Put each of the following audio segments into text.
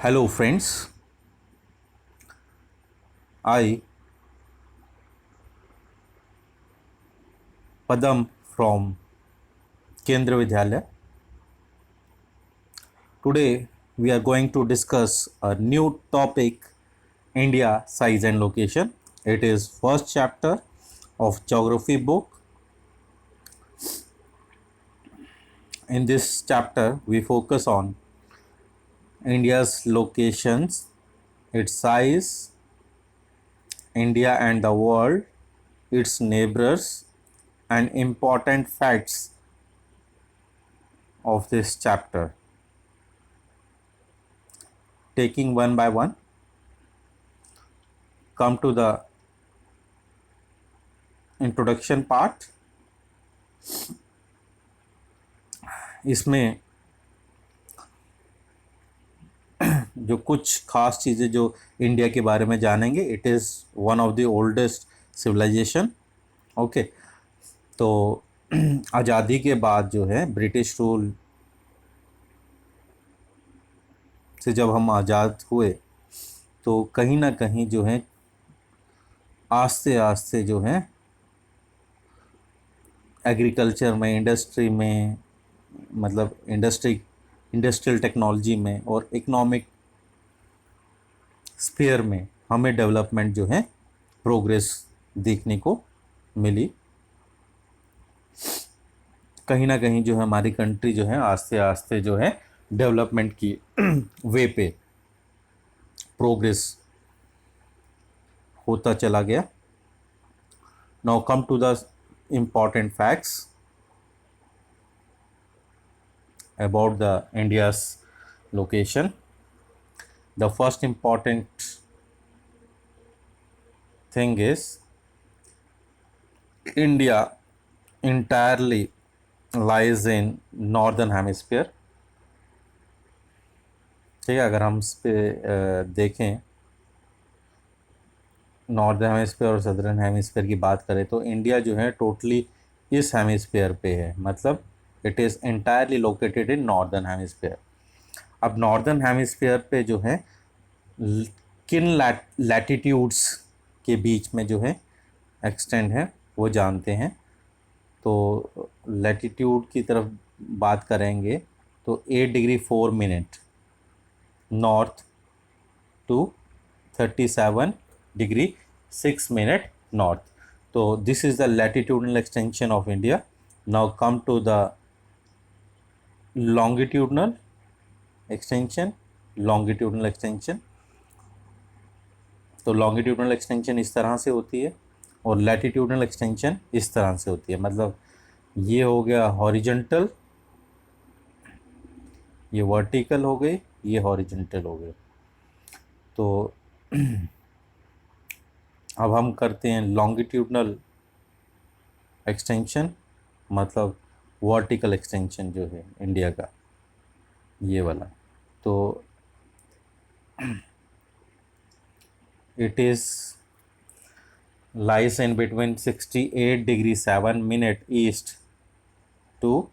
Hello, friends. I, Padam from Kendra Vidyalaya. Today, we are going to discuss a new topic India, size and location. It is first chapter of geography book. In this chapter, we focus on India's locations, its size, India and the world, its neighbors, and important facts of this chapter. Taking one by one, come to the introduction part. इसमें जो कुछ खास चीज़ें जो India के बारे में जानेंगे, it is one of the oldest civilisation. Okay, तो आज़ादी के बाद जो है ब्रिटिश रूल से जब हम आज़ाद हुए तो कहीं ना कहीं जो है आस्ते आस्ते जो है एग्रीकल्चर में, इंडस्ट्री में, मतलब इंडस्ट्रियल टेक्नोलॉजी में और इकोनॉमिक स्फीयर में हमें डेवलपमेंट जो है प्रोग्रेस देखने को मिली। कहीं ना कहीं जो है हमारी कंट्री जो है आस्ते आस्ते जो है डेवलपमेंट की वे पे प्रोग्रेस होता चला गया। Now come to the important facts about the India's location. The first important thing is India entirely lies in northern hemisphere। ठीक है, अगर हम इस पे देखें नॉर्दर्न हेमिस्फीयर और सदर्न हेमिस्फीयर की बात करें तो इंडिया जो है टोटली इस हेमिस्फीयर पे है, मतलब it is entirely located in northern hemisphere. अब नॉर्दर्न हेमिस्फीयर पे जो है किन लैटिट्यूड्स के बीच में जो है एक्सटेंड है वो जानते हैं। तो लैटिट्यूड की तरफ बात करेंगे तो 8 degree 4 minute north to 37 degree 6 minute north. तो this is the latitudinal extension of India. Now come to the longitudinal extension. तो लॉन्गिट्यूडनल एक्सटेंशन इस तरह से होती है और लैटिट्यूडनल एक्सटेंशन इस तरह से होती है, मतलब ये हो गया हॉरिजॉन्टल, ये वर्टिकल हो गई, ये हॉरिजॉन्टल हो गई। तो अब हम करते हैं लॉन्गिट्यूडनल एक्सटेंशन, मतलब वर्टिकल एक्सटेंशन जो है इंडिया का ये वाला। तो it is lies in between 68 degree 7 minute east to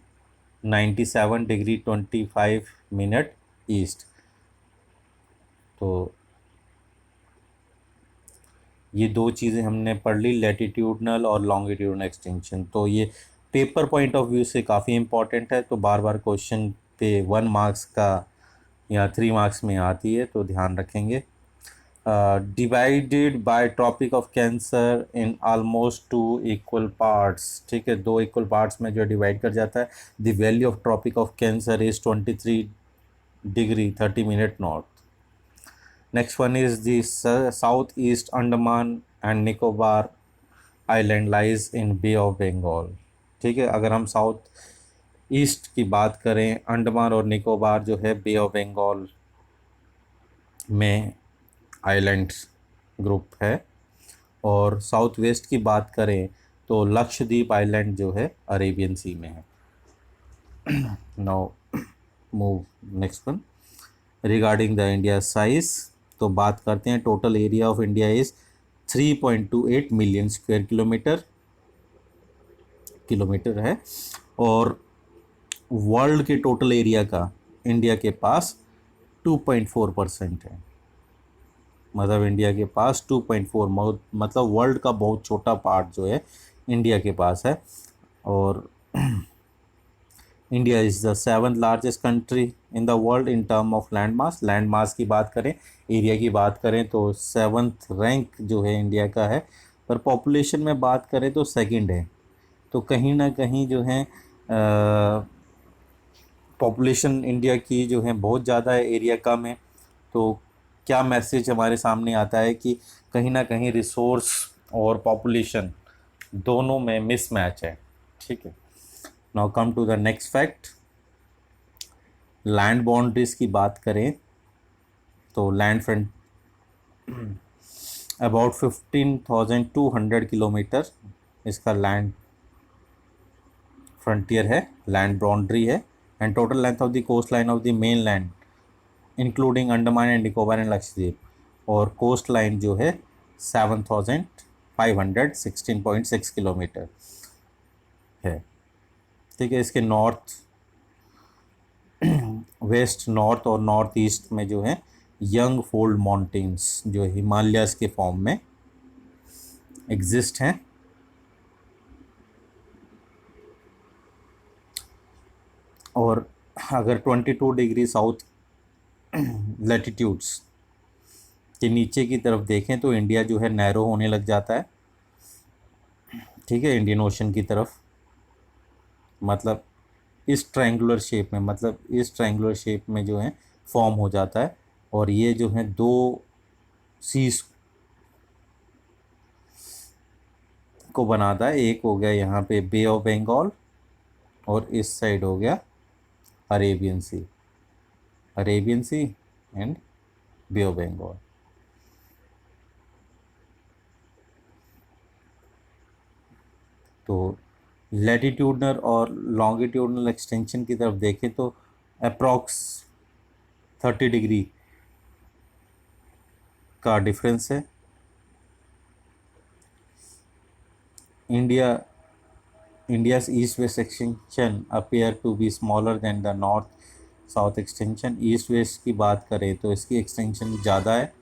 97 degree 25 minute east. तो ये दो चीज़ें हमने पढ़ ली, लैटिट्यूडनल और लॉन्गिट्यूडनल एक्सटेंशन। तो ये पेपर पॉइंट ऑफ व्यू से काफ़ी इंपॉर्टेंट है, तो बार बार क्वेश्चन पे 1 मार्क्स का या 3 मार्क्स में आती है, तो ध्यान रखेंगे। Divided by Tropic of Cancer in almost 2 equal parts. ठीक है, 2 इक्वल पार्ट्स में जो डिवाइड कर जाता है। The value of Tropic of Cancer is 23 degree 30 minute north. Next one is the Southeast Andaman and Nicobar Island lies in Bay of Bengal। ठीक है, अगर हम साउथ ईस्ट की बात करें, अंडमान और निकोबार जो है बे ऑफ बंगाल में आइलैंड ग्रुप है। और साउथ वेस्ट की बात करें तो लक्षद्वीप आइलैंड जो है अरेबियन सी में है। Now move next one regarding the India size. तो बात करते हैं total area of India is 3.28 million square kilometre है। और वर्ल्ड के टोटल एरिया का इंडिया के पास 2.4% है। मतलब इंडिया के पास 2.4, मतलब वर्ल्ड का बहुत छोटा पार्ट जो है इंडिया के पास है। और India is the 7th largest country in the world in term of land mass. Land mass की बात करें, एरिया की बात करें तो 7th रैंक जो है इंडिया का है। पर पॉपुलेशन में बात करें तो सेकंड है। तो कहीं ना कहीं जो है पॉपुलेशन इंडिया की जो है बहुत ज़्यादा है, एरिया कम है। तो क्या मैसेज हमारे सामने आता है कि कहीं ना कहीं रिसोर्स और पॉपुलेशन दोनों में मिसमैच है। ठीक है। Now come to the next fact. Land boundaries की बात करें तो लैंड फ्रंट अबाउट 15,200 किलोमीटर इसका लैंड फ्रंटियर है, लैंड बाउंड्री है। And total length of the coastline of the mainland including Andaman and Nicobar and Lakshadweep और कोस्ट लाइन जो है 7,516.6 किलोमीटर है। ठीक है। इसके नॉर्थ वेस्ट, नॉर्थ और नॉर्थ ईस्ट में जो है यंग फोल्ड माउंटेन्स जो हिमालयस के फॉर्म में एग्जिस्ट हैं। और अगर 22 डिग्री साउथ लैटिट्यूड्स के नीचे की तरफ देखें तो इंडिया जो है नैरो होने लग जाता है। ठीक है। इंडियन ओशन की तरफ, मतलब इस ट्रायंगुलर शेप में, मतलब इस ट्रायंगुलर शेप में जो है फॉर्म हो जाता है। और ये जो है दो सीज को बनाता है। एक हो गया यहाँ पे बे ऑफ बंगाल और इस साइड हो गया Arabian Sea, Arabian Sea and Bay of Bengal. तो लैटिट्यूडनल और लॉन्गिट्यूडनल एक्सटेंशन की तरफ देखें तो अप्रॉक्स 30 डिग्री का डिफरेंस है। India's east-west extension appear to be smaller than the north-south extension। East-west की बात करें तो इसकी एक्सटेंशन ज़्यादा है।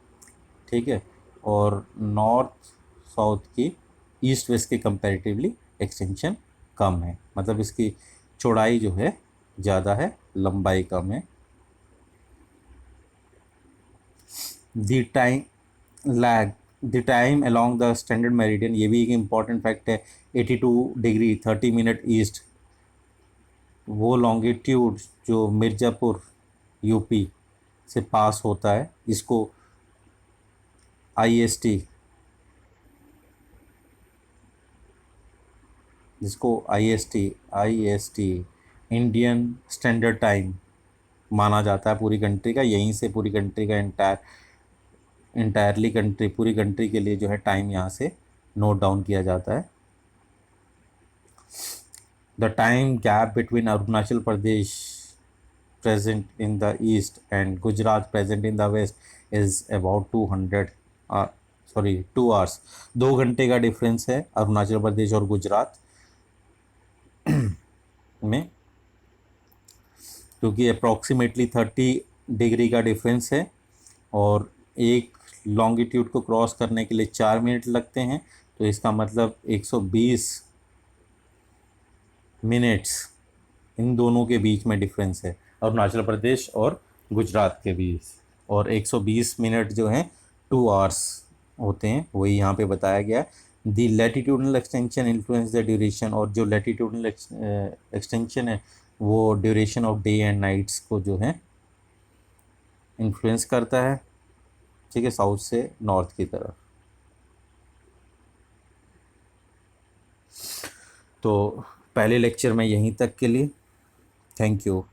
ठीक है। और नॉर्थ साउथ की ईस्ट वेस्ट के कंपैरेटिवली एक्सटेंशन कम है, मतलब इसकी चौड़ाई जो है ज़्यादा है, लंबाई कम है। The time lag, the time along the standard meridian, ये भी एक इम्पॉर्टेंट फैक्ट है। 82 डिग्री 30 मिनट ईस्ट, वो लॉन्गिट्यूड जो मिर्ज़ापुर यूपी से पास होता है, इसको आईएसटी, जिसको आईएसटी इंडियन स्टैंडर्ड टाइम माना जाता है पूरी कंट्री का। यहीं से पूरी कंट्री का इंटायरली कंट्री, पूरी कंट्री के लिए जो है टाइम यहाँ से नोट डाउन किया जाता है। The time gap between Arunachal Pradesh present in the east and Gujarat present in the west is about 2 hours. 2 घंटे का डिफरेंस है अरुणाचल प्रदेश और गुजरात में, क्योंकि अप्रॉक्सीमेटली 30 डिग्री का डिफरेंस है। और एक लॉन्गिट्यूड को क्रॉस करने के लिए 4 मिनट लगते हैं। तो इसका मतलब 120 मिनट्स इन दोनों के बीच में डिफरेंस है, अरुणाचल प्रदेश और गुजरात के बीच। और 120 मिनट जो हैं 2 आवर्स होते हैं, वही यहाँ पे बताया गया। The latitudinal extension influence the duration, और जो लैटिट्यूडनल एक्सटेंशन है वो duration of day and nights को जो है इन्फ्लुएंस करता है। ठीक है। साउथ से नॉर्थ की तरफ। तो पहले लेक्चर में यहीं तक के लिए, थैंक यू।